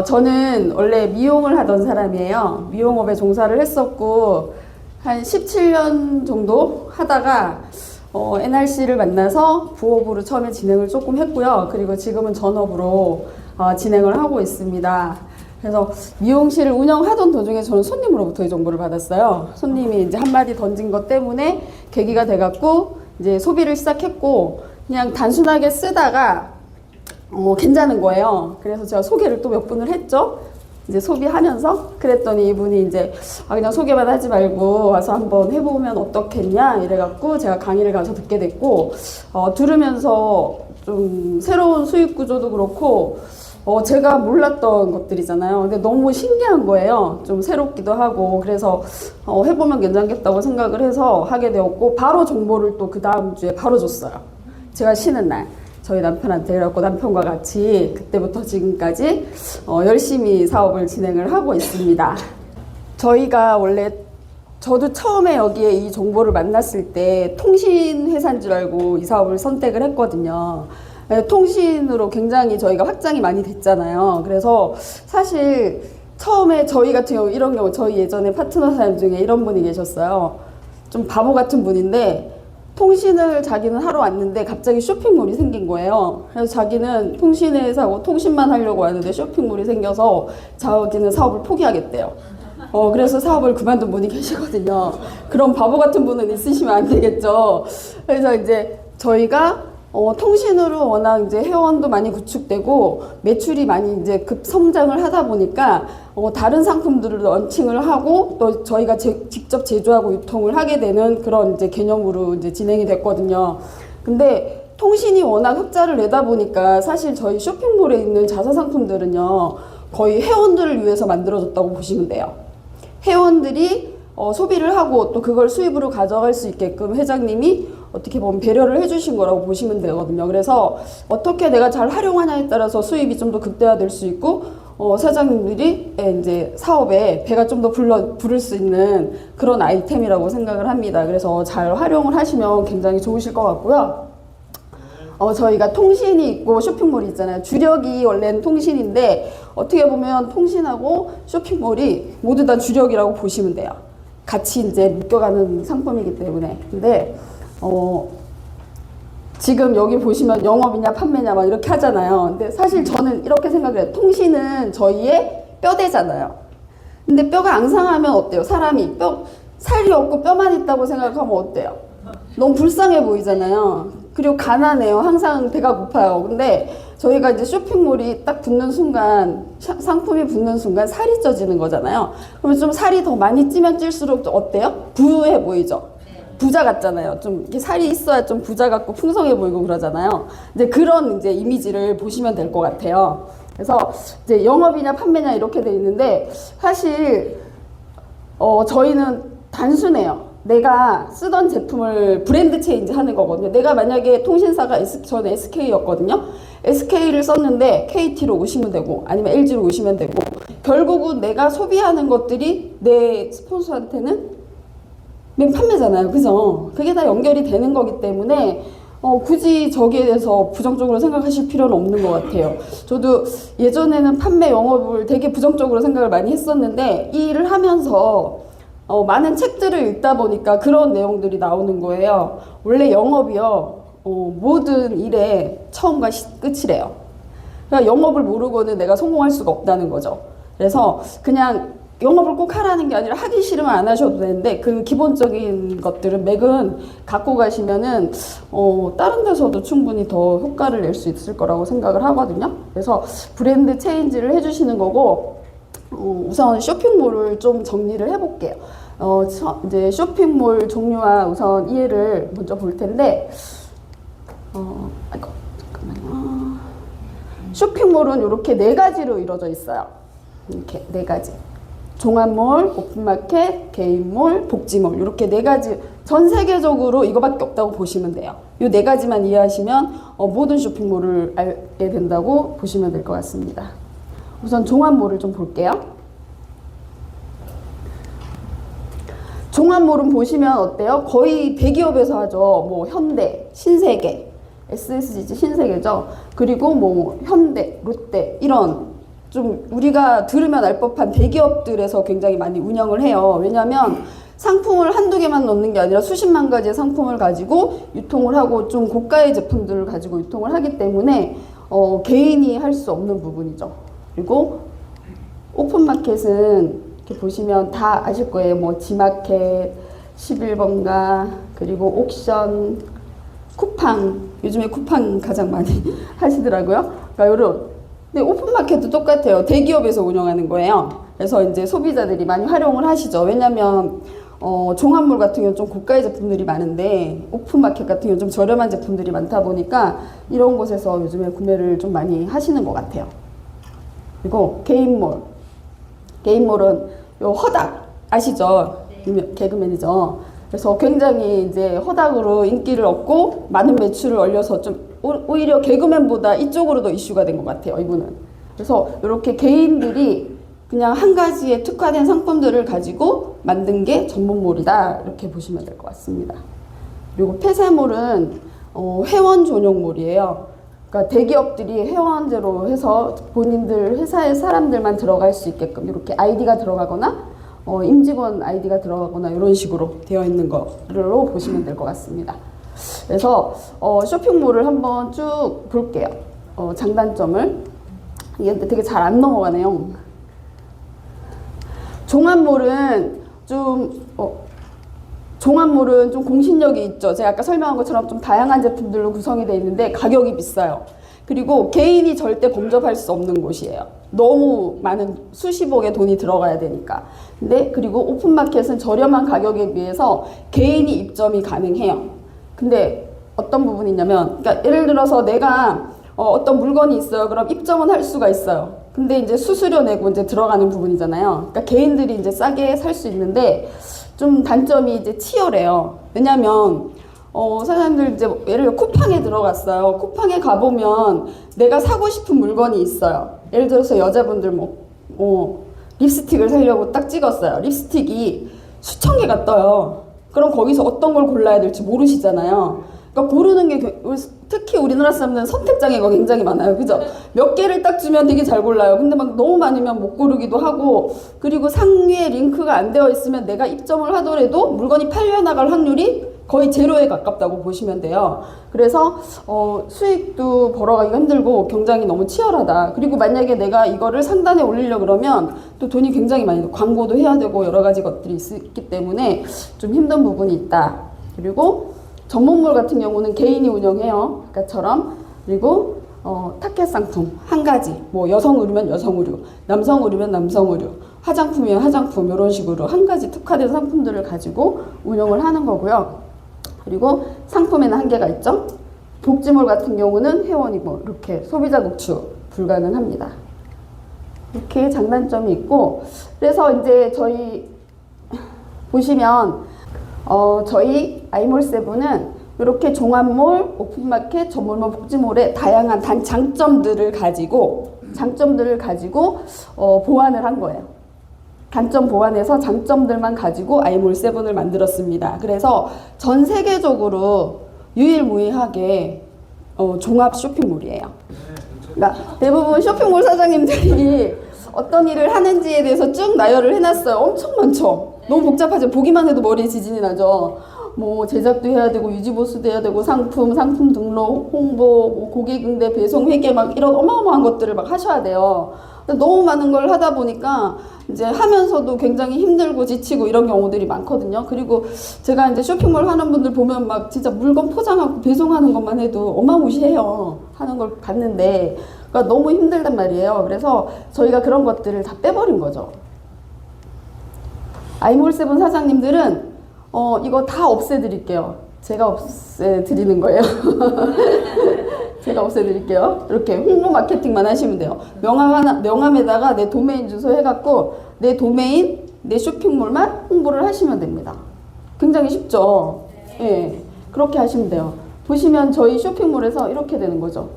저는 원래 미용을 하던 사람이에요. 미용업에 종사를 했었고, 한 17년 정도 하다가, NRC를 만나서 부업으로 처음에 진행을 조금 했고요. 그리고 지금은 전업으로 진행을 하고 있습니다. 그래서 미용실을 운영하던 도중에 저는 손님으로부터 이 정보를 받았어요. 손님이 이제 한마디 던진 것 때문에 계기가 돼갖고, 이제 소비를 시작했고, 그냥 단순하게 쓰다가, 괜찮은 거예요. 그래서 제가 소개를 또 몇 분을 했죠. 이제 소비하면서 그랬더니 이분이 이제 그냥 소개만 하지 말고 와서 한번 해보면 어떻겠냐 이래갖고 제가 강의를 가서 듣게 됐고, 들으면서 좀 새로운 수익 구조도 그렇고 제가 몰랐던 것들이잖아요. 근데 너무 신기한 거예요. 좀 새롭기도 하고. 그래서 해보면 괜찮겠다고 생각을 해서 하게 되었고, 바로 정보를 또 그 다음 주에 바로 줬어요. 제가 쉬는 날 저희 남편한테. 그래갖고 남편과 같이 그때부터 지금까지 열심히 사업을 진행을 하고 있습니다. 저희가 원래, 저도 처음에 여기에 이 정보를 만났을 때 통신회사인 줄 알고 이 사업을 선택을 했거든요. 통신으로 굉장히 저희가 확장이 많이 됐잖아요. 그래서 사실 처음에 저희 같은 경우, 이런 경우 저희 예전에 파트너 사람 중에 이런 분이 계셨어요. 좀 바보 같은 분인데, 통신을 자기는 하러 왔는데 갑자기 쇼핑몰이 생긴 거예요. 그래서 자기는 통신회사고 통신만 하려고 하는데 쇼핑몰이 생겨서 자기는 사업을 포기하겠대요. 그래서 사업을 그만둔 분이 계시거든요. 그런 바보 같은 분은 있으시면 안 되겠죠. 그래서 이제 저희가 통신으로 워낙 이제 회원도 많이 구축되고 매출이 많이 이제 급성장을 하다 보니까 다른 상품들을 런칭을 하고 또 저희가 직접 제조하고 유통을 하게 되는 그런 이제 개념으로 이제 진행이 됐거든요. 근데 통신이 워낙 흑자를 내다 보니까 사실 저희 쇼핑몰에 있는 자사 상품들은요, 거의 회원들을 위해서 만들어졌다고 보시면 돼요. 회원들이 소비를 하고 또 그걸 수입으로 가져갈 수 있게끔 회장님이 어떻게 보면 배려를 해주신 거라고 보시면 되거든요. 그래서 어떻게 내가 잘 활용하냐에 따라서 수입이 좀 더 극대화될 수 있고, 사장님들이 이제 사업에 배가 좀 더 부를 수 있는 그런 아이템이라고 생각을 합니다. 그래서 잘 활용을 하시면 굉장히 좋으실 것 같고요. 저희가 통신이 있고 쇼핑몰이 있잖아요. 주력이 원래는 통신인데 어떻게 보면 통신하고 쇼핑몰이 모두 다 주력이라고 보시면 돼요. 같이 이제 묶여가는 상품이기 때문에. 근데 지금 여기 보시면 영업이냐 판매냐 막 이렇게 하잖아요. 근데 사실 저는 이렇게 생각해요. 통신은 저희의 뼈대잖아요. 근데 뼈가 앙상하면 어때요? 사람이 살이 없고 뼈만 있다고 생각하면 어때요? 너무 불쌍해 보이잖아요. 그리고 가난해요. 항상 배가 고파요. 근데 저희가 이제 쇼핑몰이 딱 붙는 순간, 상품이 붙는 순간 살이 쪄지는 거잖아요. 그러면 좀 살이 더 많이 찌면 찔수록 어때요? 부해 보이죠? 부자 같잖아요. 좀 이렇게 살이 있어야 좀 부자 같고 풍성해 보이고 그러잖아요. 이제 그런 이제 이미지를 보시면 될 것 같아요. 그래서 이제 영업이냐 판매냐 이렇게 돼 있는데, 사실 저희는 단순해요. 내가 쓰던 제품을 브랜드 체인지 하는 거거든요. 내가 만약에 통신사가 저는 SK였거든요. SK를 썼는데 KT로 오시면 되고 아니면 LG로 오시면 되고, 결국은 내가 소비하는 것들이 내 스폰서한테는 맨 판매잖아요. 그죠? 그게 다 연결이 되는 거기 때문에 굳이 저기에 대해서 부정적으로 생각하실 필요는 없는 것 같아요. 저도 예전에는 판매 영업을 되게 부정적으로 생각을 많이 했었는데, 이 일을 하면서 많은 책들을 읽다 보니까 그런 내용들이 나오는 거예요. 원래 영업이요, 모든 일의 처음과 끝이래요. 그러니까 영업을 모르고는 내가 성공할 수가 없다는 거죠. 그래서 그냥 영업을 꼭 하라는 게 아니라 하기 싫으면 안 하셔도 되는데, 그 기본적인 것들은 맥은 갖고 가시면은 다른 데서도 충분히 더 효과를 낼 수 있을 거라고 생각을 하거든요. 그래서 브랜드 체인지를 해주시는 거고, 우선 쇼핑몰을 좀 정리를 해볼게요. 이제 쇼핑몰 종류와 우선 이해를 먼저 볼 텐데, 아이고, 잠깐만요. 쇼핑몰은 이렇게 4가지로 이루어져 있어요. 이렇게 4가지. 종합몰, 오픈마켓, 개인몰, 복지몰, 이렇게 4가지, 전 세계적으로 이거밖에 없다고 보시면 돼요. 이 4가지만 이해하시면 모든 쇼핑몰을 알게 된다고 보시면 될 것 같습니다. 우선 종합몰을 좀 볼게요. 종합몰은 보시면 어때요? 거의 대기업에서 하죠. 뭐 현대, 신세계, SSG 신세계죠. 그리고 뭐 현대, 롯데 이런 좀 우리가 들으면 알 법한 대기업들에서 굉장히 많이 운영을 해요. 왜냐하면 상품을 한두 개만 넣는 게 아니라 수십만 가지의 상품을 가지고 유통을 하고 좀 고가의 제품들을 가지고 유통을 하기 때문에 개인이 할 수 없는 부분이죠. 그리고 오픈마켓은 이렇게 보시면 다 아실 거예요. 뭐 지마켓, 11번가, 그리고 옥션, 쿠팡, 요즘에 쿠팡 가장 많이 하시더라고요. 그러니까 이런. 근데 오픈마켓도 똑같아요. 대기업에서 운영하는 거예요. 그래서 이제 소비자들이 많이 활용을 하시죠. 왜냐면 종합몰 같은 경우는 좀 고가의 제품들이 많은데 오픈마켓 같은 경우는 좀 저렴한 제품들이 많다 보니까 이런 곳에서 요즘에 구매를 좀 많이 하시는 것 같아요. 그리고 개인몰. 개인몰은 요 허닥 아시죠? 개그맨이죠. 그래서 굉장히 이제 허닥으로 인기를 얻고 많은 매출을 올려서 좀 오히려 개그맨보다 이쪽으로 더 이슈가 된 것 같아요, 이분은. 그래서 이렇게 개인들이 그냥 한 가지에 특화된 상품들을 가지고 만든 게 전문몰이다, 이렇게 보시면 될 것 같습니다. 그리고 폐쇄몰은 회원 전용몰이에요. 그러니까 대기업들이 회원제로 해서 본인들 회사의 사람들만 들어갈 수 있게끔 이렇게 아이디가 들어가거나 임직원 아이디가 들어가거나 이런 식으로 되어 있는 거로 보시면 될 것 같습니다. 그래서 쇼핑몰을 한번 쭉 볼게요. 장단점을. 이게 되게 잘 안 넘어가네요. 종합몰은 좀 공신력이 있죠. 제가 아까 설명한 것처럼 좀 다양한 제품들로 구성이 되어 있는데 가격이 비싸요. 그리고 개인이 절대 범접할 수 없는 곳이에요. 너무 많은 수십억의 돈이 들어가야 되니까. 근데 그리고 오픈마켓은 저렴한 가격에 비해서 개인이 입점이 가능해요. 근데 어떤 부분이 있냐면, 그러니까 예를 들어서 내가 어떤 물건이 있어요. 그럼 입점은 할 수가 있어요. 근데 이제 수수료 내고 이제 들어가는 부분이잖아요. 그러니까 개인들이 이제 싸게 살 수 있는데 좀 단점이 이제 치열해요. 왜냐면 사장님들 이제 예를 들어 쿠팡에 들어갔어요. 쿠팡에 가보면 내가 사고 싶은 물건이 있어요. 예를 들어서 여자분들 립스틱을 사려고 딱 찍었어요. 립스틱이 수천 개가 떠요. 그럼 거기서 어떤 걸 골라야 될지 모르시잖아요. 그러니까 고르는 게 특히 우리나라 사람들은 선택장애가 굉장히 많아요. 그죠? 몇 개를 딱 주면 되게 잘 골라요. 근데 막 너무 많으면 못 고르기도 하고, 그리고 상위에 링크가 안 되어 있으면 내가 입점을 하더라도 물건이 팔려나갈 확률이 거의 제로에 가깝다고 보시면 돼요. 그래서 수익도 벌어가기가 힘들고 경쟁이 너무 치열하다. 그리고 만약에 내가 이거를 상단에 올리려고 그러면 또 돈이 굉장히 많이 들고 광고도 해야 되고 여러 가지 것들이 있기 때문에 좀 힘든 부분이 있다. 그리고 전문몰 같은 경우는 개인이 운영해요. 아까처럼. 그리고 타켓 상품 한 가지, 뭐 여성 의류면 여성 의류, 남성 의류면 남성 의류, 화장품이면 화장품, 이런 식으로 한 가지 특화된 상품들을 가지고 운영을 하는 거고요. 그리고 상품에는 한계가 있죠. 복지몰 같은 경우는 회원이고 이렇게 소비자 노출 불가능합니다. 이렇게 장단점이 있고, 그래서 이제 저희 보시면 저희 아이몰7은 이렇게 종합몰, 오픈마켓, 전몰몰, 복지몰의 다양한 장점들을 가지고 보완을 한 거예요. 단점 보완해서 장점들만 가지고 아이몰7을 만들었습니다. 그래서 전 세계적으로 유일무이하게 종합 쇼핑몰이에요. 그러니까 대부분 쇼핑몰 사장님들이 어떤 일을 하는지에 대해서 쭉 나열을 해놨어요. 엄청 많죠. 너무 복잡하죠. 보기만 해도 머리에 지진이 나죠. 뭐 제작도 해야 되고 유지보수도 해야 되고 상품 등록, 홍보, 뭐 고객 응대, 배송, 회계 막 이런 어마어마한 것들을 막 하셔야 돼요. 너무 많은 걸 하다 보니까 이제 하면서도 굉장히 힘들고 지치고 이런 경우들이 많거든요. 그리고 제가 이제 쇼핑몰 하는 분들 보면 막 진짜 물건 포장하고 배송하는 것만 해도 어마무시해요. 하는 걸 봤는데 그러니까 너무 힘들단 말이에요. 그래서 저희가 그런 것들을 다 빼버린 거죠. 아이몰7 사장님들은 이거 다 없애드릴게요. 제가 없애드리는 거예요. 제가 없애드릴게요. 이렇게 홍보 마케팅만 하시면 돼요. 명함에다가 내 도메인 주소 해갖고 내 도메인, 내 쇼핑몰만 홍보를 하시면 됩니다. 굉장히 쉽죠? 예, 그렇게 하시면 돼요. 보시면 저희 쇼핑몰에서 이렇게 되는 거죠.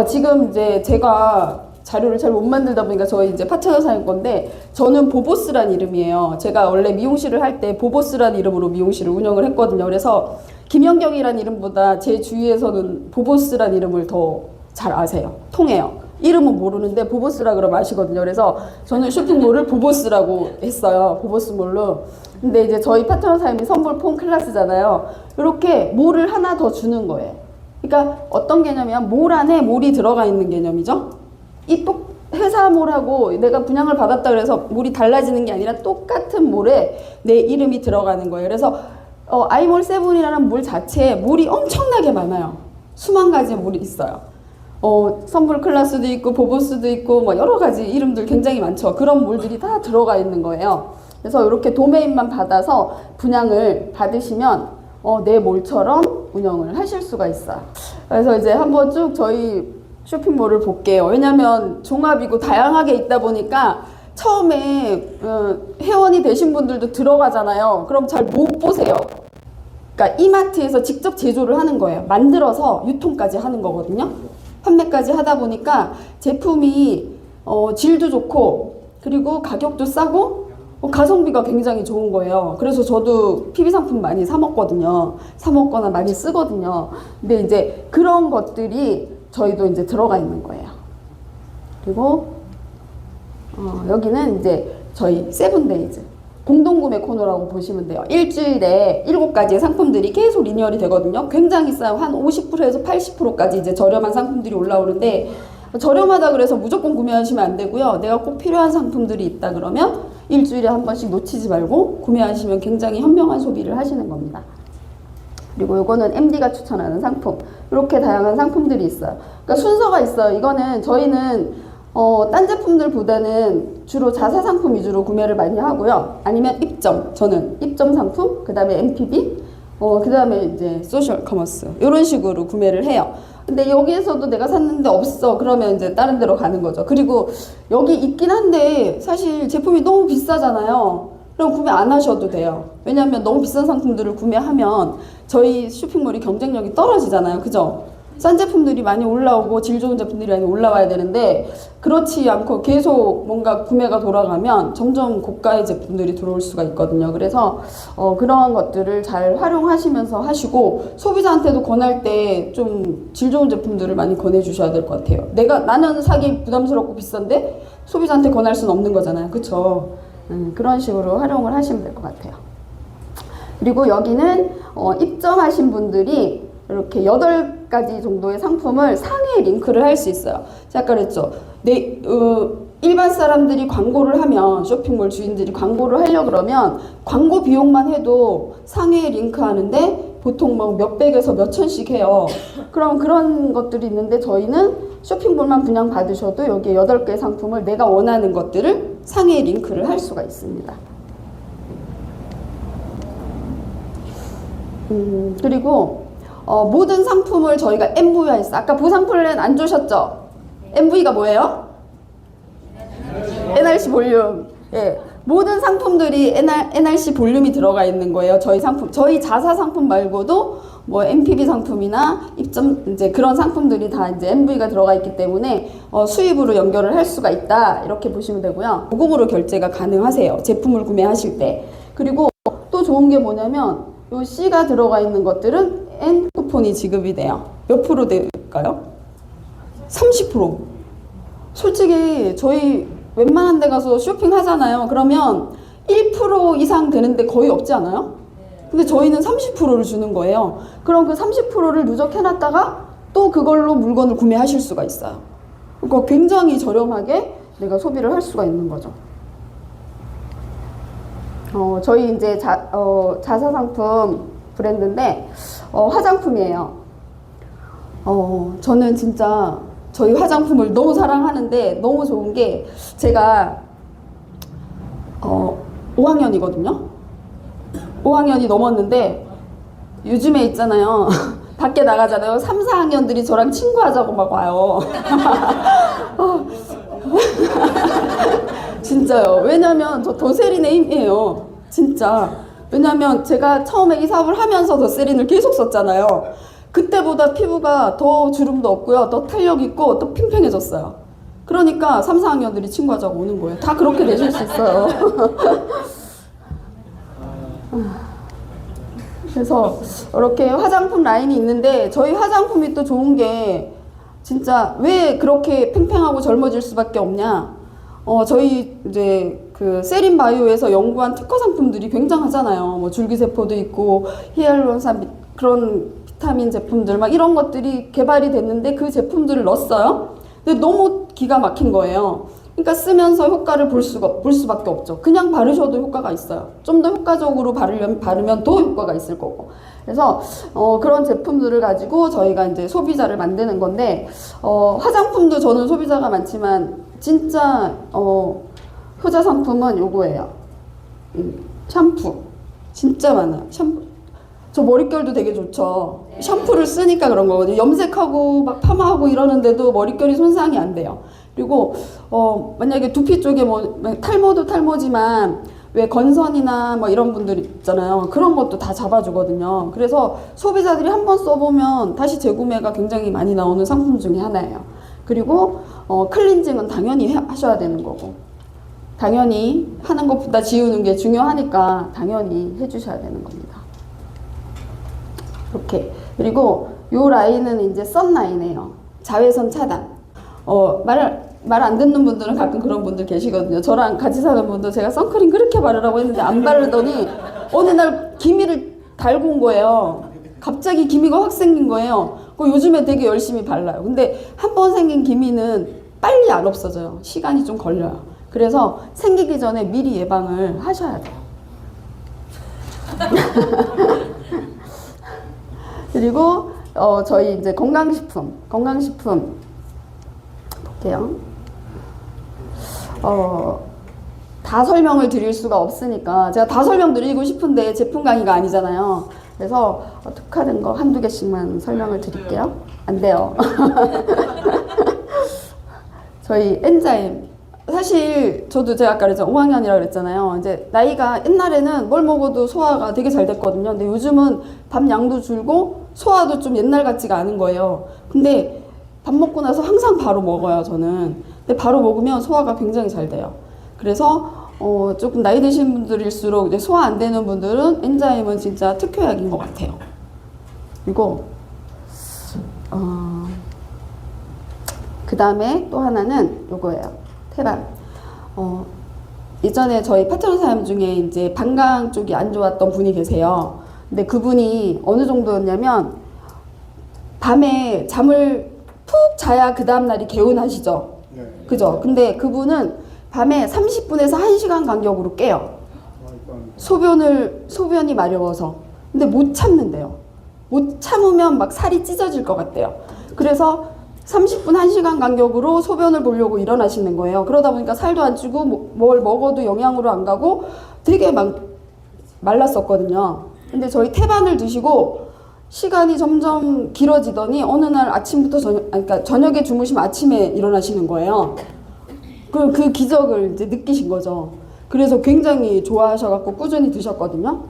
지금 이제 제가 자료를 잘 못 만들다 보니까 저희 이제 파트너 사용 건데, 저는 보보스란 이름이에요. 제가 원래 미용실을 할 때 보보스란 이름으로 미용실을 운영을 했거든요. 그래서 김연경이란 이름보다 제 주위에서는 보보스란 이름을 더 잘 아세요. 통해요. 이름은 모르는데 보보스라 그러면 아시거든요. 그래서 저는 쇼핑몰을 보보스라고 했어요. 보보스몰로. 근데 이제 저희 파트너 사장님이 선물 폰 클래스잖아요. 이렇게 몰을 하나 더 주는 거예요. 그러니까 어떤 개념이면 몰 안에 몰이 들어가 있는 개념이죠. 이 회사몰하고 내가 분양을 받았다 그래서 몰이 달라지는 게 아니라 똑같은 몰에 내 이름이 들어가는 거예요. 그래서 아이몰 세븐이라는 몰 자체에 몰이 엄청나게 많아요. 수만 가지 몰이 있어요. 선물 클래스도 있고 보보스도 있고 뭐 여러 가지 이름들 굉장히 많죠. 그런 몰들이 다 들어가 있는 거예요. 그래서 이렇게 도메인만 받아서 분양을 받으시면 내 몰처럼 운영을 하실 수가 있어요. 그래서 이제 한번 쭉 저희 쇼핑몰을 볼게요. 왜냐면 종합이고 다양하게 있다 보니까 처음에 회원이 되신 분들도 들어가잖아요. 그럼 잘 못 보세요. 그러니까 이마트에서 직접 제조를 하는 거예요. 만들어서 유통까지 하는 거거든요. 판매까지 하다 보니까 제품이 질도 좋고 그리고 가격도 싸고 가성비가 굉장히 좋은 거예요. 그래서 저도 PB 상품 많이 사 먹거든요. 사 먹거나 많이 쓰거든요. 근데 이제 그런 것들이 저희도 이제 들어가 있는 거예요. 그리고 여기는 이제 저희 세븐데이즈 공동구매 코너라고 보시면 돼요. 일주일에 7가지의 상품들이 계속 리뉴얼이 되거든요. 굉장히 싸요. 한 50%에서 80%까지 이제 저렴한 상품들이 올라오는데 저렴하다 그래서 무조건 구매하시면 안 되고요. 내가 꼭 필요한 상품들이 있다 그러면 일주일에 한 번씩 놓치지 말고 구매하시면 굉장히 현명한 소비를 하시는 겁니다. 그리고 이거는 MD가 추천하는 상품. 이렇게 다양한 상품들이 있어요. 그러니까 순서가 있어요. 이거는 저희는 딴 제품들보다는 주로 자사 상품 위주로 구매를 많이 하고요. 아니면 입점. 저는 입점 상품, 그 다음에 MPB, 그 다음에 이제 소셜 커머스. 이런 식으로 구매를 해요. 근데 여기에서도 내가 샀는데 없어. 그러면 이제 다른 데로 가는 거죠. 그리고 여기 있긴 한데 사실 제품이 너무 비싸잖아요. 그럼 구매 안 하셔도 돼요. 왜냐하면 너무 비싼 상품들을 구매하면 저희 쇼핑몰이 경쟁력이 떨어지잖아요. 그죠? 싼 제품들이 많이 올라오고 질 좋은 제품들이 많이 올라와야 되는데 그렇지 않고 계속 뭔가 구매가 돌아가면 점점 고가의 제품들이 들어올 수가 있거든요. 그래서 그런 것들을 잘 활용하시면서 하시고 소비자한테도 권할 때 좀 질 좋은 제품들을 많이 권해주셔야 될 것 같아요. 나는 사기 부담스럽고 비싼데 소비자한테 권할 수는 없는 거잖아요. 그쵸? 그런 식으로 활용을 하시면 될 것 같아요. 그리고 여기는 입점하신 분들이 이렇게 8가지 정도의 상품을 상위에 링크를 할 수 있어요. 제가 아까 그랬죠. 일반 사람들이 광고를 하면 쇼핑몰 주인들이 광고를 하려고 그러면 광고 비용만 해도 상위에 링크하는데 보통 뭐 몇백에서 몇천씩 해요. 그럼 그런 것들이 있는데 저희는 쇼핑몰만 분양 받으셔도 여기 8개 상품을 내가 원하는 것들을 상위에 링크를 할 수가 있습니다. 그리고 모든 상품을 저희가 MV화했어요. 아까 보상 플랜 안 주셨죠? MV가 뭐예요? NRC 볼륨. 예. 모든 상품들이 NRC 볼륨이 들어가 있는 거예요. 저희 자사 상품 말고도 뭐 MPB 상품이나 입점 이제 그런 상품들이 다 이제 MV가 들어가 있기 때문에 수입으로 연결을 할 수가 있다. 이렇게 보시면 되고요. 보금으로 결제가 가능하세요. 제품을 구매하실 때. 그리고 또 좋은 게 뭐냐면 요 C가 들어가 있는 것들은 N 쿠폰이 지급이 돼요. 몇 프로 될까요? 30%. 솔직히 저희 웬만한 데 가서 쇼핑 하잖아요. 그러면 1% 이상 되는데 거의 없지 않아요? 근데 저희는 30%를 주는 거예요. 그럼 그 30%를 누적해놨다가 또 그걸로 물건을 구매하실 수가 있어요. 그러니까 굉장히 저렴하게 내가 소비를 할 수가 있는 거죠. 저희 이제 자사 상품 브랜드인데 화장품이에요. 저는 진짜 저희 화장품을 너무 사랑하는데 너무 좋은 게 제가 5학년이거든요. 5학년이 넘었는데 요즘에 있잖아요. 밖에 나가잖아요. 3, 4학년들이 저랑 친구하자고 막 와요. 진짜요. 왜냐면 저 더세린의 힘이에요. 진짜. 왜냐면 제가 처음에 이 사업을 하면서 더세린을 계속 썼잖아요. 그때보다 피부가 더 주름도 없고요. 더 탄력 있고 더 팽팽해졌어요. 그러니까 3, 4학년들이 친구하자고 오는 거예요. 다 그렇게 되실 수 있어요. 그래서 이렇게 화장품 라인이 있는데 저희 화장품이 또 좋은 게 진짜 왜 그렇게 팽팽하고 젊어질 수밖에 없냐? 저희 이제 그 세린바이오에서 연구한 특허 상품들이 굉장하잖아요. 뭐 줄기세포도 있고 히알루론산 그런 비타민 제품들 막 이런 것들이 개발이 됐는데 그 제품들을 넣었어요. 근데 너무 기가 막힌 거예요. 그러니까 쓰면서 효과를 볼 수밖에 없죠. 그냥 바르셔도 효과가 있어요. 좀 더 효과적으로 바르면 더 효과가 있을 거고. 그래서 그런 제품들을 가지고 저희가 이제 소비자를 만드는 건데 화장품도 저는 소비자가 많지만 진짜 효자 상품은 요거예요. 샴푸 진짜 많아요. 샴푸 저 머릿결도 되게 좋죠. 샴푸를 쓰니까 그런 거거든요. 염색하고 막 파마하고 이러는데도 머릿결이 손상이 안 돼요. 그리고 만약에 두피 쪽에 뭐 탈모도 탈모지만 왜 건선이나 뭐 이런 분들 있잖아요. 그런 것도 다 잡아주거든요. 그래서 소비자들이 한번 써보면 다시 재구매가 굉장히 많이 나오는 상품 중에 하나예요. 그리고 클렌징은 당연히 하셔야 되는 거고, 당연히 하는 것보다 지우는 게 중요하니까 당연히 해주셔야 되는 겁니다. 이렇게. 그리고 요 라인은 이제 선 라인이에요. 자외선 차단. 말 안 듣는 분들은 가끔 그런 분들 계시거든요. 저랑 같이 사는 분도 제가 선크림 그렇게 바르라고 했는데 안 바르더니 어느 날 기미를 달고 온 거예요. 갑자기 기미가 확 생긴 거예요. 요즘에 되게 열심히 발라요. 근데 한 번 생긴 기미는 빨리 안 없어져요. 시간이 좀 걸려요. 그래서 생기기 전에 미리 예방을 하셔야 돼요. 그리고 저희 이제 건강식품 볼게요. 다 설명을 드릴 수가 없으니까 제가 다 설명드리고 싶은데 제품 강의가 아니잖아요. 그래서 특화된 거 한두 개씩만 설명을 드릴게요. 안 돼요. 저희 엔자임. 사실 저도 제가 아까 그랬죠. 5학년이라고 그랬잖아요. 이제 나이가 옛날에는 뭘 먹어도 소화가 되게 잘 됐거든요. 근데 요즘은 밥 양도 줄고 소화도 좀 옛날 같지가 않은 거예요. 근데 밥 먹고 나서 항상 바로 먹어요, 저는. 근데 바로 먹으면 소화가 굉장히 잘 돼요. 그래서 조금 나이 드신 분들일수록 이제 소화 안 되는 분들은 엔자임은 진짜 특효약인 것 같아요. 그리고 그 다음에 또 하나는 요거예요. 테반. 예전에 저희 파트너 사람 중에 이제 방광 쪽이 안 좋았던 분이 계세요. 근데 그분이 어느 정도였냐면 밤에 잠을 푹 자야 그 다음날이 개운하시죠. 네. 그죠? 근데 그분은 밤에 30분에서 1시간 간격으로 깨요. 소변이 마려워서. 근데 못 참는데요. 못 참으면 막 살이 찢어질 것 같대요. 그래서 30분, 1시간 간격으로 소변을 보려고 일어나시는 거예요. 그러다 보니까 살도 안 찌고 뭘 먹어도 영양으로 안 가고 되게 막 말랐었거든요. 근데 저희 태반을 드시고 시간이 점점 길어지더니 어느 날 아침부터 그러니까 저녁에 주무시면 아침에 일어나시는 거예요. 그 기적을 이제 느끼신 거죠. 그래서 굉장히 좋아하셔갖고 꾸준히 드셨거든요.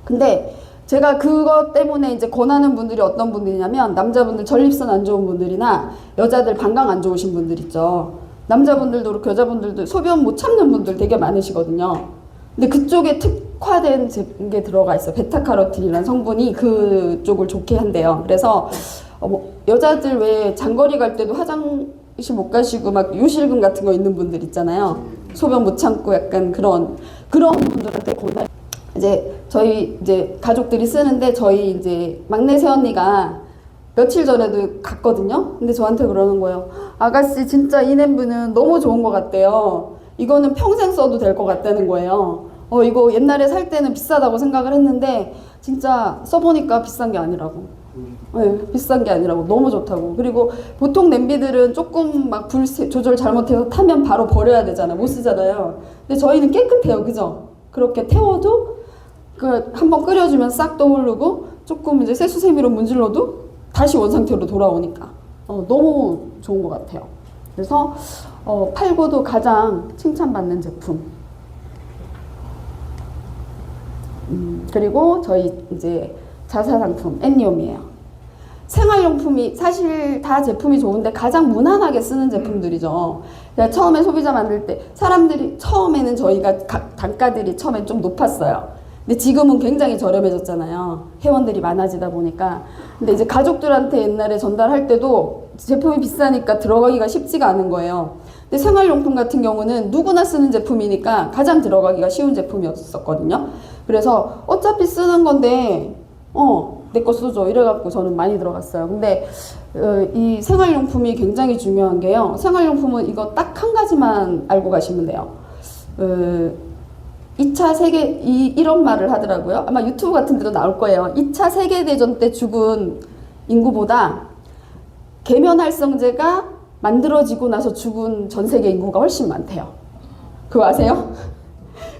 근데 제가 그것 때문에 이제 권하는 분들이 어떤 분들이냐면 남자분들 전립선 안 좋은 분들이나 여자들 방광 안 좋으신 분들 있죠. 남자분들도 그렇고 여자분들도 소변 못 참는 분들 되게 많으시거든요. 근데 그쪽에 특화된 게 들어가 있어요. 베타카로틴이라는 성분이 그쪽을 좋게 한대요. 그래서 여자들 왜 장거리 갈 때도 화장실 못 가시고 막 요실금 같은 거 있는 분들 있잖아요. 소변 못 참고 약간 그런 분들한테 권해요. 이제 저희 이제 가족들이 쓰는데 저희 이제 막내 새언니가 며칠 전에도 갔거든요. 근데 저한테 그러는 거예요. 아가씨 진짜 이 냄비는 너무 좋은 것 같대요. 이거는 평생 써도 될 것 같다는 거예요. 이거 옛날에 살 때는 비싸다고 생각을 했는데 진짜 써보니까 비싼 게 아니라고. 네, 비싼 게 아니라고. 너무 좋다고. 그리고 보통 냄비들은 조금 막 불 조절 잘못해서 타면 바로 버려야 되잖아. 못 쓰잖아요. 근데 저희는 깨끗해요. 그죠? 그렇게 태워도 한번 끓여주면 싹 떠오르고 조금 이제 세수세미로 문질러도 다시 원상태로 돌아오니까 너무 좋은 것 같아요. 그래서 팔고도 가장 칭찬받는 제품. 그리고 저희 이제 자사 상품 엔니옴이에요. 생활용품이 사실 다 제품이 좋은데 가장 무난하게 쓰는 제품들이죠. 그러니까 처음에 소비자 만들 때 사람들이 처음에는 저희가 단가들이 처음에 좀 높았어요. 근데 지금은 굉장히 저렴해졌잖아요. 회원들이 많아지다 보니까. 근데 이제 가족들한테 옛날에 전달할 때도 제품이 비싸니까 들어가기가 쉽지가 않은 거예요. 근데 생활용품 같은 경우는 누구나 쓰는 제품이니까 가장 들어가기가 쉬운 제품이었었거든요. 그래서 어차피 쓰는 건데 내 거 써줘 이래갖고 저는 많이 들어갔어요. 근데 이 생활용품이 굉장히 중요한 게요. 생활용품은 이거 딱 한 가지만 알고 가시면 돼요. 2차 세계 이런 말을 하더라고요. 아마 유튜브 같은 데도 나올 거예요. 2차 세계대전 때 죽은 인구보다 계면활성제가 만들어지고 나서 죽은 전 세계 인구가 훨씬 많대요. 그거 아세요?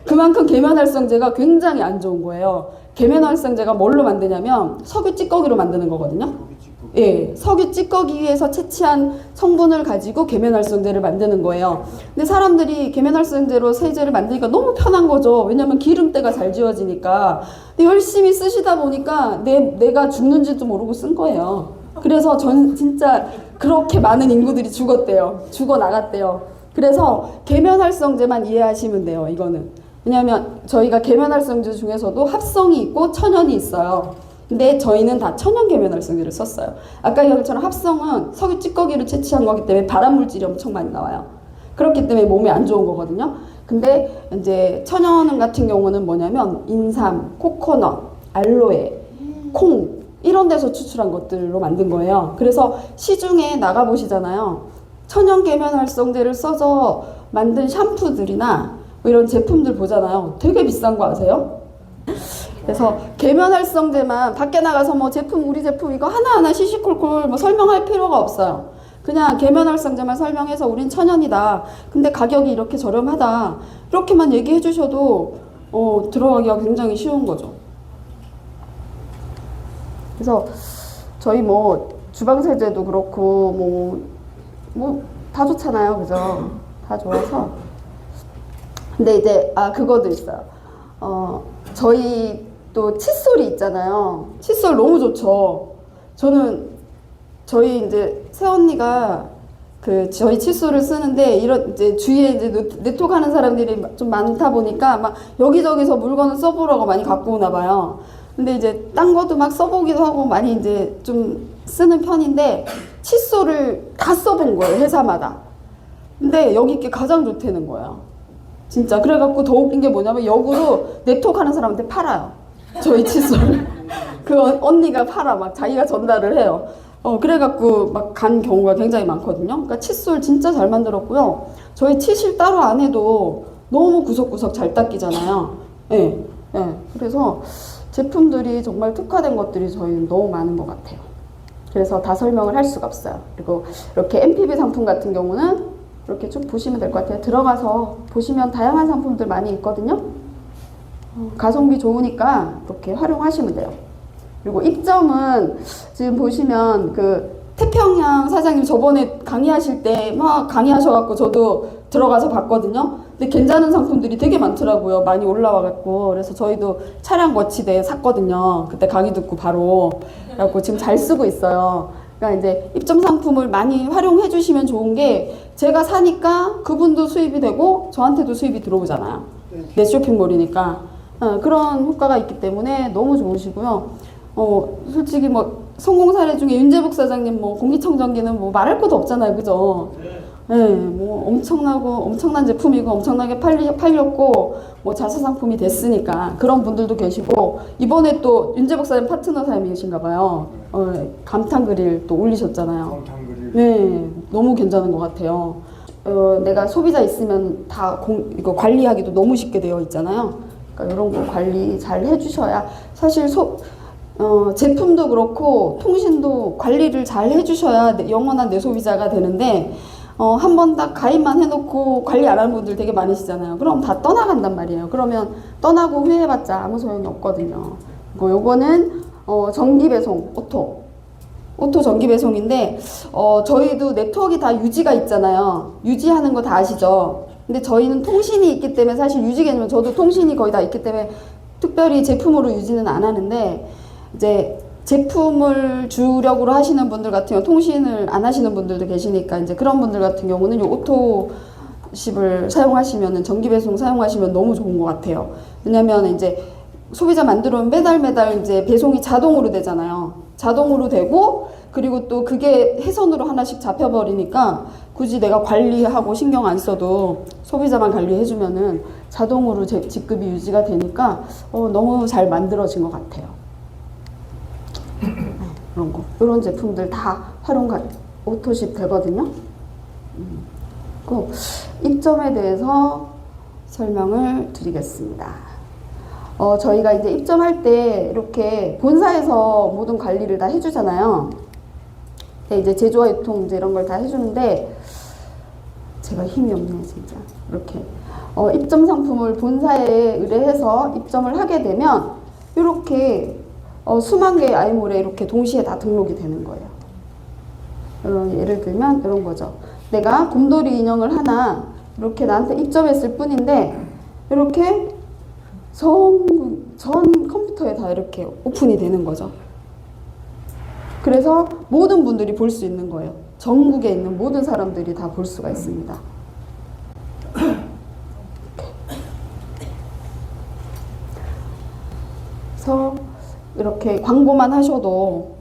그만큼 계면활성제가 굉장히 안 좋은 거예요. 계면활성제가 뭘로 만드냐면 석유 찌꺼기로 만드는 거거든요. 예, 석유 찌꺼기에서 채취한 성분을 가지고 계면활성제를 만드는 거예요. 근데 사람들이 계면활성제로 세제를 만드니까 너무 편한 거죠. 왜냐면 기름때가 잘 지워지니까. 근데 열심히 쓰시다 보니까 내가 죽는지도 모르고 쓴 거예요. 그래서 진짜 그렇게 많은 인구들이 죽었대요. 죽어나갔대요. 그래서 계면활성제만 이해하시면 돼요. 이거는. 왜냐하면 저희가 계면활성제 중에서도 합성이 있고 천연이 있어요. 근데 저희는 다 천연 계면활성제를 썼어요. 아까 얘기한 것처럼 합성은 석유 찌꺼기를 채취한 거기 때문에 발암물질이 엄청 많이 나와요. 그렇기 때문에 몸에 안 좋은 거거든요. 근데 이제 천연 같은 경우는 뭐냐면 인삼, 코코넛, 알로에, 콩 이런 데서 추출한 것들로 만든 거예요. 그래서 시중에 나가보시잖아요. 천연 계면활성제를 써서 만든 샴푸들이나 뭐 이런 제품들 보잖아요. 되게 비싼 거 아세요? 그래서 계면활성제만 밖에 나가서 뭐 우리 제품 이거 하나하나 시시콜콜 뭐 설명할 필요가 없어요. 그냥 계면활성제만 설명해서 우린 천연이다. 근데 가격이 이렇게 저렴하다. 이렇게만 얘기해 주셔도 들어가기가 굉장히 쉬운 거죠. 그래서 저희 뭐 주방세제도 그렇고 뭐 다 좋잖아요. 그죠? 다 좋아서. 근데 이제 그거도 있어요. 저희 또 칫솔이 있잖아요. 칫솔 너무 좋죠. 저희 이제 새언니가 저희 칫솔을 쓰는데 이런 이제 주위에 이제 네트워크 하는 사람들이 좀 많다 보니까 막 여기저기서 물건을 써보라고 많이 갖고 오나 봐요. 근데 이제 딴 것도 막 써보기도 하고 많이 이제 좀 쓰는 편인데 칫솔을 다 써본 거예요. 회사마다. 근데 여기 게 가장 좋다는 거예요. 진짜. 그래갖고 더 웃긴 게 뭐냐면 역으로 네트워크 하는 사람한테 팔아요. 저희 칫솔을. 그 언니가 팔아. 막 자기가 전달을 해요. 그래갖고 막 간 경우가 굉장히 많거든요. 그러니까 칫솔 진짜 잘 만들었고요. 저희 치실 따로 안 해도 너무 구석구석 잘 닦이잖아요. 예. 예. 그래서 제품들이 정말 특화된 것들이 저희는 너무 많은 것 같아요. 그래서 다 설명을 할 수가 없어요. 그리고 이렇게 MPB 상품 같은 경우는 이렇게 쭉 보시면 될 것 같아요. 들어가서 보시면 다양한 상품들 많이 있거든요. 가성비 좋으니까 이렇게 활용하시면 돼요. 그리고 입점은 지금 보시면 태평양 사장님 저번에 강의하실 때 막 강의하셔갖고 저도 들어가서 봤거든요. 근데 괜찮은 상품들이 되게 많더라고요. 많이 올라와갖고. 그래서 저희도 차량 거치대 샀거든요. 그때 강의 듣고 바로. 그래갖고 지금 잘 쓰고 있어요. 그러니까 이제 입점 상품을 많이 활용해 주시면 좋은 게 제가 사니까 그분도 수입이 되고 저한테도 수입이 들어오잖아요. 내 쇼핑몰이니까. 그런 효과가 있기 때문에 너무 좋으시고요. 솔직히 뭐 성공 사례 중에 윤재복 사장님 뭐 공기청정기는 뭐 말할 것도 없잖아요. 그죠? 네, 뭐 엄청난 제품이고 엄청나게 팔렸고 뭐 자사 상품이 됐으니까 그런 분들도 계시고 이번에 또 윤재복 사장님 파트너 사장님이신가 봐요. 감탄 그릴 또 올리셨잖아요. 감탄 그릴. 네, 너무 괜찮은 것 같아요. 내가 소비자 있으면 다 이거 관리하기도 너무 쉽게 되어 있잖아요. 그러니까 이런 거 관리 잘 해주셔야 사실 제품도 그렇고 통신도 관리를 잘 해주셔야 영원한 내 소비자가 되는데 한 번 딱 가입만 해놓고 관리 안 하는 분들 되게 많으시잖아요. 그럼 다 떠나간단 말이에요. 그러면 떠나고 후회해봤자 아무 소용이 없거든요. 그리고 요거는 정기 배송 오토 정기 배송인데 저희도 네트워크가 다 유지가 있잖아요. 유지하는 거 다 아시죠? 근데 저희는 통신이 있기 때문에 사실 유지 개념은 저도 통신이 거의 다 있기 때문에 특별히 제품으로 유지는 안 하는데 이제 제품을 주력으로 하시는 분들 같은 경우 통신을 안 하시는 분들도 계시니까 이제 그런 분들 같은 경우는 이 오토십을 사용하시면은 정기 배송 사용하시면 너무 좋은 것 같아요. 왜냐면 이제 소비자 만들어면 매달 이제 배송이 자동으로 되잖아요. 자동으로 되고, 그리고 또 그게 해선으로 하나씩 잡혀버리니까 굳이 내가 관리하고 신경 안 써도 소비자만 관리해주면은 자동으로 직급이 유지가 되니까 너무 잘 만들어진 것 같아요. 이런 거, 이런 제품들 다 오토십 되거든요. 그 입점에 대해서 설명을 드리겠습니다. 저희가 이제 입점할 때 이렇게 본사에서 모든 관리를 다 해주잖아요. 이제 제조와 유통 이제 이런 걸 다 해주는데 제가 힘이 없네요, 진짜. 이렇게 입점 상품을 본사에 의뢰해서 입점을 하게 되면 이렇게 수만 개의 아이몰에 이렇게 동시에 다 등록이 되는 거예요. 예를 들면 이런 거죠. 내가 곰돌이 인형을 하나 이렇게 나한테 입점했을 뿐인데 이렇게 전 컴퓨터에 다 이렇게 오픈이 되는 거죠. 그래서 모든 분들이 볼 수 있는 거예요. 전국에 있는 모든 사람들이 다 볼 수가 있습니다. 그래서 이렇게 광고만 하셔도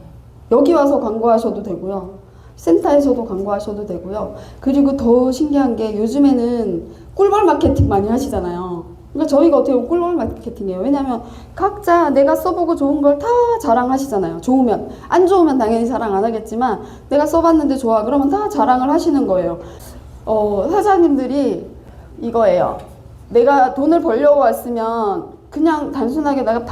여기 와서 광고하셔도 되고요. 센터에서도 광고하셔도 되고요. 그리고 더 신기한 게 요즘에는 꿀벌 마케팅 많이 하시잖아요. 그러니까 저희가 어떻게 보면 꿀벌 마케팅이에요. 왜냐하면 각자 내가 써보고 좋은 걸 다 자랑하시잖아요. 좋으면. 안 좋으면 당연히 자랑 안 하겠지만 내가 써봤는데 좋아 그러면 다 자랑을 하시는 거예요. 사장님들이 이거예요. 내가 돈을 벌려고 왔으면 그냥 단순하게 내가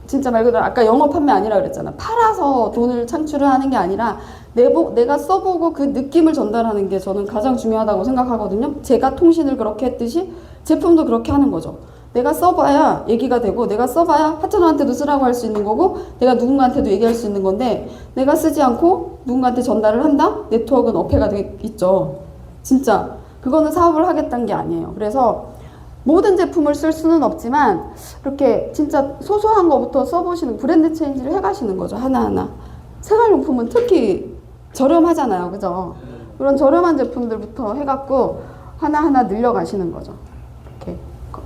진짜 말 그대로 아까 영업 판매 아니라 그랬잖아. 팔아서 돈을 창출을 하는 게 아니라 내가 써보고 그 느낌을 전달하는 게 저는 가장 중요하다고 생각하거든요. 제가 통신을 그렇게 했듯이 제품도 그렇게 하는 거죠. 내가 써봐야 얘기가 되고 내가 써봐야 파트너한테도 쓰라고 할 수 있는 거고 내가 누군가한테도 얘기할 수 있는 건데 내가 쓰지 않고 누군가한테 전달을 한다? 네트워크는 어폐가 있죠. 진짜 그거는 사업을 하겠다는 게 아니에요. 그래서 모든 제품을 쓸 수는 없지만 이렇게 진짜 소소한 거부터 써보시는 브랜드 체인지를 해가시는 거죠. 하나하나. 생활용품은 특히 저렴하잖아요. 그죠? 그런 저렴한 제품들부터 해갖고 하나하나 늘려가시는 거죠. 이렇게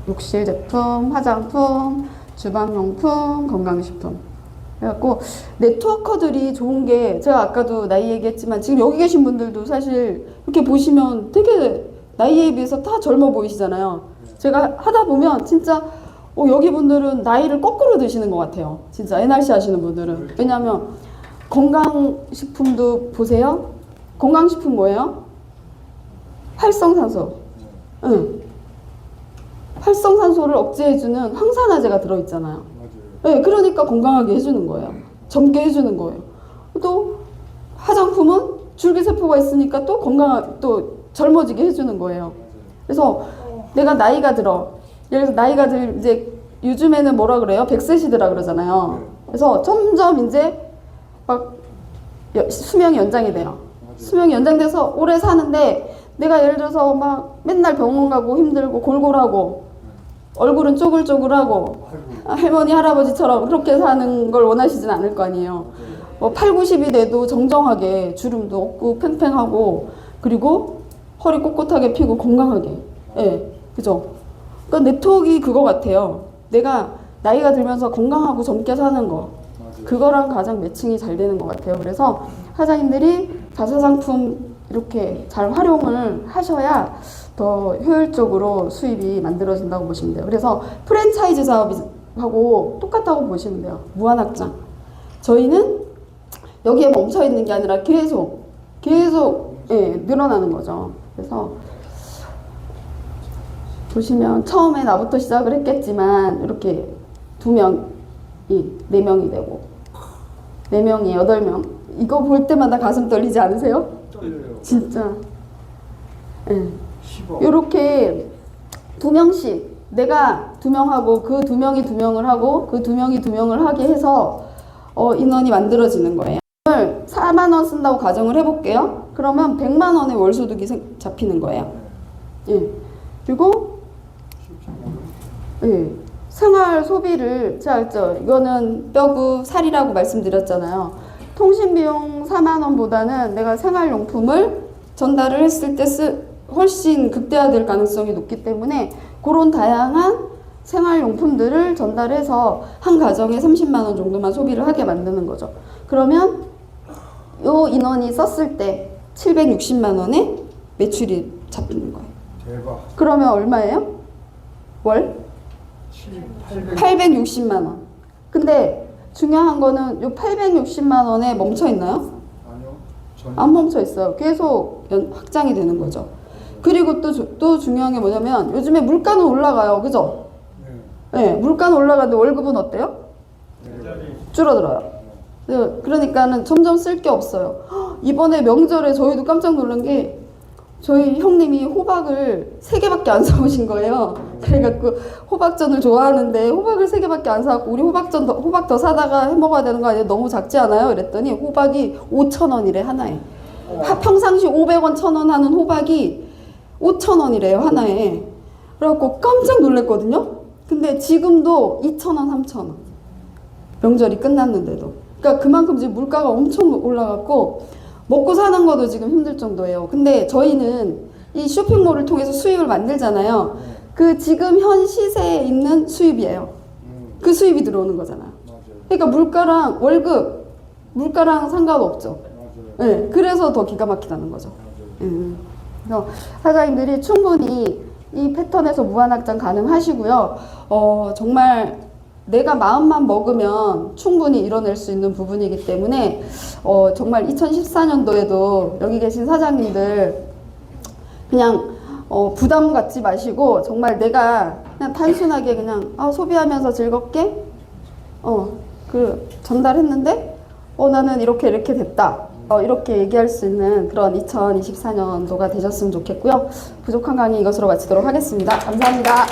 욕실 제품, 화장품, 주방용품, 건강식품. 그래갖고 네트워커들이 좋은 게 제가 아까도 나이 얘기했지만 지금 여기 계신 분들도 사실 이렇게 보시면 되게 나이에 비해서 다 젊어 보이시잖아요. 제가 하다 보면 진짜 여기 분들은 나이를 거꾸로 드시는 것 같아요. 진짜 NRC 하시는 분들은. 왜냐하면 건강식품도 보세요. 건강식품 뭐예요? 활성산소. 응. 활성산소를 억제해주는 항산화제가 들어있잖아요. 네, 그러니까 건강하게 해주는 거예요. 젊게 해주는 거예요. 또 화장품은 줄기세포가 있으니까 또 또 젊어지게 해주는 거예요. 그래서 내가 나이가 들어. 예를 들어서 나이가 이제 요즘에는 뭐라 그래요? 100세 시대라 그러잖아요. 그래서 점점 이제 막 수명이 연장이 돼요. 수명이 연장돼서 오래 사는데 내가 예를 들어서 막 맨날 병원 가고 힘들고 골골하고 얼굴은 쪼글쪼글하고 할머니 할아버지처럼 그렇게 사는 걸 원하시진 않을 거 아니에요. 8, 90이 돼도 정정하게 주름도 없고 팽팽하고 그리고 허리 꼿꼿하게 펴고 건강하게. 예, 그죠? 그러니까 네트워크가 그거 같아요. 내가 나이가 들면서 건강하고 젊게 사는 거. 그거랑 가장 매칭이 잘 되는 것 같아요. 그래서 사장님들이 자사상품 이렇게 잘 활용을 하셔야 더 효율적으로 수입이 만들어진다고 보시면 돼요. 그래서 프랜차이즈 사업하고 똑같다고 보시면 돼요. 무한확장. 저희는 여기에 멈춰 있는 게 아니라 계속 늘어나는 거죠. 그래서 보시면 처음에 나부터 시작을 했겠지만 이렇게 2명이 4명이 되고 4명이 8명 이거 볼 때마다 가슴 떨리지 않으세요? 떨려요. 진짜. 이렇게 2명씩 내가 2명하고 그 2명이 2명을 하고 그 2명이 2명을 하게 해서 인원이 만들어지는 거예요. 오늘 4만 원 쓴다고 가정을 해볼게요. 그러면 100만 원의 월소득이 잡히는 거예요. 예. 그리고 예. 생활 소비를 제가 이거는 뼈고 살이라고 말씀드렸잖아요. 통신 비용 4만 원보다는 내가 생활용품을 전달을 했을 때 훨씬 극대화될 가능성이 높기 때문에 그런 다양한 생활용품들을 전달해서 한 가정에 30만 원 정도만 소비를 하게 만드는 거죠. 그러면 요 인원이 썼을 때 760만 원의 매출이 잡히는 거예요. 대박. 그러면 얼마예요? 월? 860만 원. 근데 중요한 거는 요 860만 원에 멈춰 있나요? 아니요. 안 멈춰 있어요. 계속 확장이 되는 거죠. 그리고 또 중요한 게 뭐냐면 요즘에 물가는 올라가요. 그죠? 네, 물가는 올라가는데 월급은 어때요? 줄어들어요. 그러니까는 점점 쓸 게 없어요. 헉, 이번에 명절에 저희도 깜짝 놀란 게 저희 형님이 호박을 3개밖에 안 사오신 거예요. 그래갖고 호박전을 좋아하는데 호박을 3개밖에 안 사갖고 우리 호박 더 사다가 해 먹어야 되는 거 아니에요? 너무 작지 않아요? 그랬더니 호박이 5,000원이래 하나에. 평상시 500원, 1,000원 하는 호박이 5,000원이래요 하나에. 그래갖고 깜짝 놀랐거든요. 근데 지금도 2,000원, 3,000원. 명절이 끝났는데도. 그러니까 그만큼 지금 물가가 엄청 올라갔고 먹고 사는 것도 지금 힘들 정도예요. 근데 저희는 이 쇼핑몰을 통해서 수입을 만들잖아요. 그 지금 현 시세에 있는 수입이에요. 그 수입이 들어오는 거잖아요. 그러니까 물가랑 월급, 물가랑 상관없죠. 네, 그래서 더 기가 막히다는 거죠. 그래서 사장님들이 충분히 이 패턴에서 무한확장 가능하시고요. 정말 내가 마음만 먹으면 충분히 이뤄낼 수 있는 부분이기 때문에 정말 2014년도에도 여기 계신 사장님들 그냥 부담 갖지 마시고 정말 내가 그냥 단순하게 그냥 소비하면서 즐겁게 전달했는데 나는 이렇게 됐다. 이렇게 얘기할 수 있는 그런 2024년도가 되셨으면 좋겠고요. 부족한 강의 이것으로 마치도록 하겠습니다. 감사합니다.